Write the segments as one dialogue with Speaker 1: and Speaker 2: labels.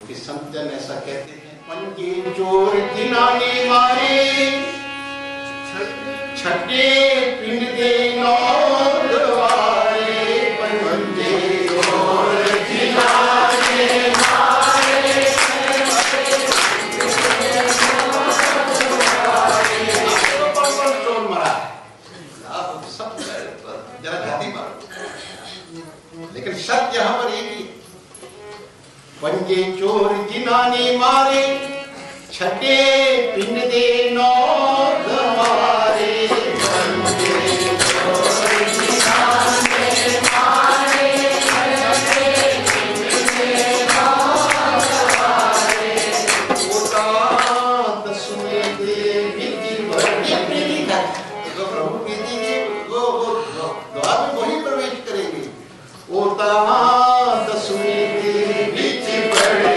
Speaker 1: कि संत जन ऐसा कहते हैं, पंजे चोर जिनाने मारे छठे पिंड दे नौ द्वारे, पंजे चोर जिनाने मारे चोर मरा है। आप सब जरा ध्यान मारो, लेकिन सत्य यहां पर एक ही, पंजे चोर जिनाने मारे छठे पिंड दे नौ द्वारे, पंजे चोर जिनाने मारे छठे पिंड दे नौ द्वारे, ओता दसवें दे विधि वर्णि प्रीति, जो प्रभु प्रीति के वो द्वार में वही प्रवेश करेंगे। ओता दसवें दे विधि वर्णि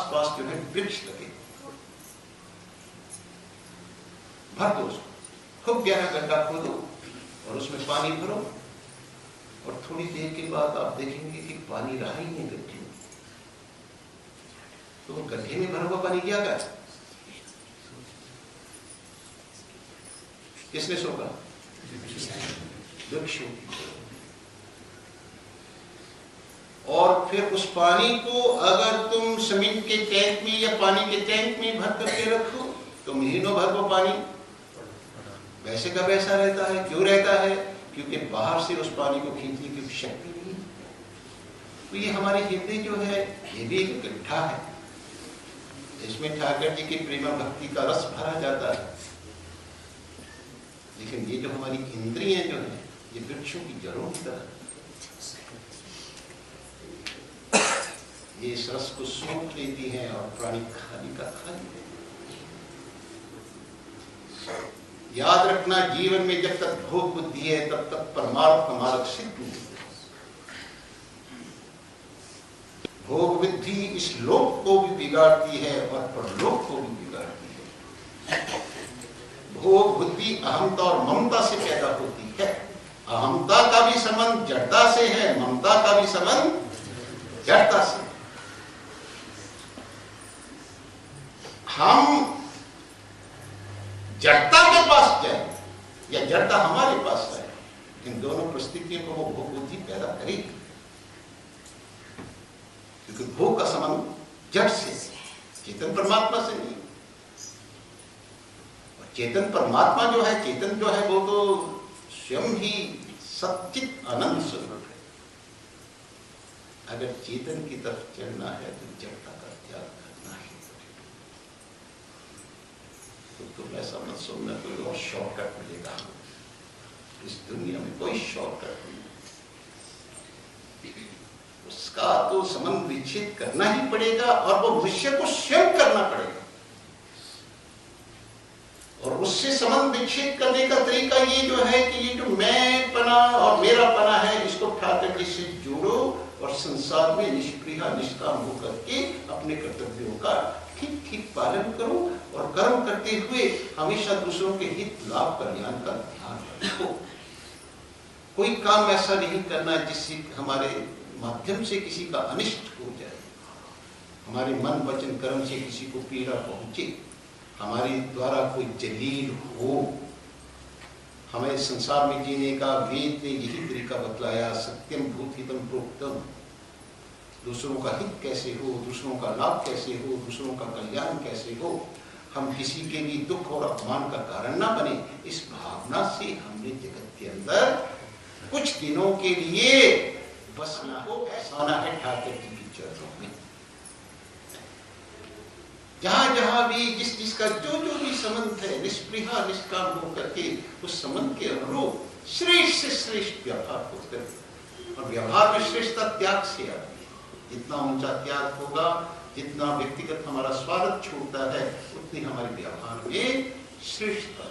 Speaker 1: आसपास जो है वृक्ष लगे, भर दो उसको, खूब गहरा गड्ढा खोदो और उसमें पानी भरो और थोड़ी देर के बाद आप देखेंगे कि पानी रहा ही नहीं गड्ढे में। तो वो गड्ढे में भरा हुआ पानी क्या गया? किसने सोखा? वृक्षों की। और फिर उस पानी को अगर तुम सीमेंट के टैंक में या पानी के टैंक में भर करके रखो तो महीनों भर वो पानी वैसे का वैसा रहता है। क्यों रहता है? क्योंकि बाहर से उस पानी को खींचने की शक्ति नहीं है। तो ये हमारे हृदय जो है ये भी एक गड्ढा है, इसमें ठाकर जी की प्रेम भक्ति का रस भरा जाता है। लेकिन ये जो हमारी इंद्रियां जो है ये वृक्षों की जड़ों की तरह, ये इस रस को सूंघ लेती हैं और प्राणी खाली का खाली। याद रखना, जीवन में जब तक भोग बुद्धि है तब तक परमार्थ मार्ग सिद्ध नहीं। भोग बुद्धि इस लोक को भी बिगाड़ती है और परलोक को भी बिगाड़ती है। भोग बुद्धि अहंता और ममता से पैदा होती है। अहंता का भी संबंध जड़ता से है, ममता का भी संबंध जड़ता से। हम जड़ता के पास जाए या जड़ता हमारे पास आए, इन दोनों परिस्थितियों को वो भोग बुद्धि पैदा करेगी। क्योंकि भोग का संबंध जड़ से, चेतन परमात्मा से नहीं। और चेतन परमात्मा जो है, चेतन जो है वो तो स्वयं ही सच्चित आनंद स्वरूप है। अगर चेतन की तरफ चलना है तो जड़ता का त्याग करना ही पड़ेगा। तो तुम ऐसा मत सोचना कोई और शॉर्टकट मिलेगा। इस दुनिया में कोई शॉर्टकट नहीं, उसका तो संबंध विच्छेद करना ही पड़ेगा और वो मनुष्य को स्वयं करना पड़ेगा। और उससे संबंध विच्छेद करने का तरीका ये जो है कि ये जो मैं पना और मेरा पना है इसको उठा करके से जोड़ो और संसार में निष्क्रिय निष्काम होकर के अपने कर्तव्यों का ठीक ठीक पालन करो और कर्म करते हुए हमेशा दूसरों के हित लाभ कल्याण का ध्यान रखो। कोई काम ऐसा नहीं करना जिससे हमारे माध्यम से किसी का अनिष्ट हो जाए, हमारे मन वचन कर्म से किसी को पीड़ा पहुंचे, हमारे द्वारा कोई जलील हो। हमें संसार में जीने का वेद ने यही तरीका बतलाया, सत्यम भूतितम प्रोक्तम। दूसरों का हित कैसे हो, दूसरों का लाभ कैसे हो, दूसरों का कल्याण कैसे हो, हम किसी के भी दुख और अपमान का कारण ना बने, इस भावना से हमने जगत के अंदर कुछ दिनों के लिए बसना हो, ऐसा है ठाकुर जी की चरणों में। जहां जहां भी जिस जिसका जो जो भी संबंध है निष्प्रिय निष्काम होकर के उस संबंध के अनुरूप श्रेष्ठ से श्रेष्ठ व्यवहार होकर, और व्यवहार में श्रेष्ठता त्याग से आती है। जितना ऊंचा त्याग होगा, जितना व्यक्तिगत हमारा स्वार्थ छूटता है, उतनी हमारे व्यवहार में श्रेष्ठता।